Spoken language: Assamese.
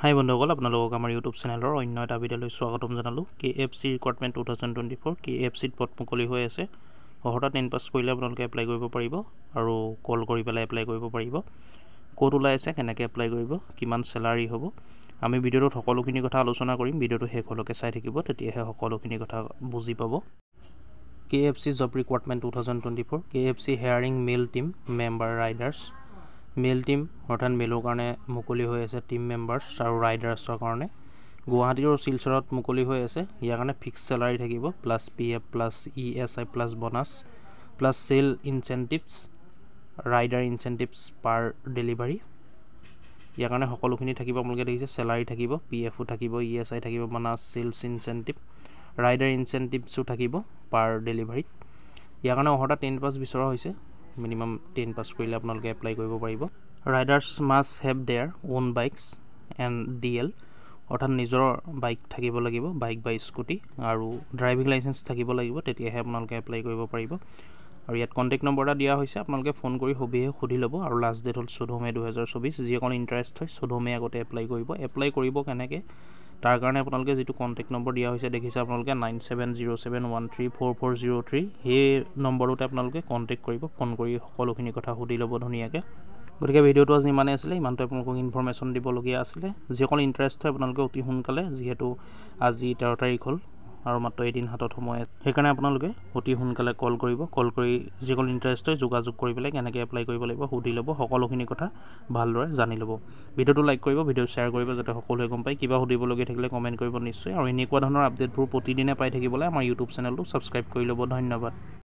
হাই বন্ধুসকল, আপোনালোকক আমাৰ ইউটিউব চেনেলৰ অন্য এটা ভিডিঅ'লৈ স্বাগতম জনালোঁ। KFC ৰিক্ৰুটমেণ্ট 2024 KFCত পদ মুকলি হৈ আছে। অহৰ্তা 10 পাছ কৰিলে আপোনালোকে এপ্লাই কৰিব পাৰিব আৰু কল কৰি পেলাই এপ্লাই কৰিব পাৰিব। ক'ত ওলাই আছে, কেনেকৈ এপ্লাই কৰিব, কিমান চেলাৰী হ'ব, আমি ভিডিঅ'টোত সকলোখিনি কথা আলোচনা কৰিম। ভিডিঅ'টো শেষলৈকে চাই থাকিব, তেতিয়াহে সকলোখিনি কথা বুজি পাব। KFC job recruitment 2024 KFC hiring male team member riders. Male team অৰ্থাৎ মেলৰ কাৰণে মুকলি হৈ আছে, টিম মেম্বাৰ্ছ আৰু ৰাইডাৰ্ছৰ কাৰণে। গুৱাহাটী আৰু শিলচৰত মুকলি হৈ আছে। ইয়াৰ কাৰণে ফিক্স চেলাৰী থাকিব, plus PF plus ESI plus bonus plus sale incentives, rider incentives per delivery. ইয়াৰ কাৰণে সকলোখিনি থাকিব। আপোনালোকে দেখিছে চেলাৰী থাকিব, PFও থাকিব, ESI থাকিব, বনাছ, চেলছ ইনচেণ্টিভ, ৰাইডাৰ ইনচেণ্টিভছো থাকিব পাৰ ডেলিভাৰীত। ইয়াৰ কাৰণে অহৰ্তা 10 পাছ বিচৰা হৈছে। মিনিমাম 10 পাছ কৰিলে আপোনালোকে এপ্লাই কৰিব পাৰিব। Riders must have their own bikes and DL, অৰ্থাৎ নিজৰ বাইক থাকিব লাগিব, বাইক বা স্কুটি, আৰু ড্ৰাইভিং লাইচেঞ্চ থাকিব লাগিব, তেতিয়াহে আপোনালোকে এপ্লাই কৰিব পাৰিব। আৰু ইয়াত কণ্টেক্ট নম্বৰ এটা দিয়া হৈছে, আপোনালোকে ফোন কৰি সবিশেষ সুধি ল'ব। আৰু লাষ্ট ডেট হ'ল 14 মে 2024। যিসকল ইণ্টাৰেষ্ট হয় 14 মে আগতে এপ্লাই কৰিব। এপ্লাই কৰিব কেনেকৈ, তাৰ কাৰণে আপোনালোকে যিটো কণ্টেক্ট নম্বৰ দিয়া হৈছে দেখিছে আপোনালোকে 9707134403, সেই নম্বৰটোতে আপোনালোকে কণ্টেক্ট কৰিব, ফোন কৰি সকলোখিনি কথা সুধি ল'ব ধুনীয়াকৈ। গতিকে ভিডিঅ'টো আজি ইমানেই আছিলে, ইমানটো আপোনালোকক ইনফৰ্মেশ্যন দিবলগীয়া আছিলে। যিসকল ইণ্টাৰেষ্ট হয় আপোনালোকে অতি সোনকালে, যিহেতু আজি 13 তাৰিখ হ'ল আৰু মাত্ৰ এদিন হাতত সময় আছে, সেইকাৰণে আপোনালোকে অতি সোনকালে কল কৰিব। কল কৰি যিসকল ইণ্টাৰেষ্ট হয় যোগাযোগ কৰি পেলাই কেনেকৈ এপ্লাই কৰিব লাগিব সুধি ল'ব, সকলোখিনি কথা ভালদৰে জানি ল'ব। ভিডিঅ'টো লাইক কৰিব, ভিডিঅ' শ্বেয়াৰ কৰিব, যাতে সকলোৱে গম পায়। কিবা সুধিবলগীয়া থাকিলে কমেণ্ট কৰিব নিশ্চয়। আৰু এনেকুৱা ধৰণৰ আপডেটবোৰ প্ৰতিদিনে পাই থাকিবলৈ আমাৰ ইউটিউব চেনেলটো ছাবস্ক্ৰাইব কৰি ল'ব। ধন্যবাদ।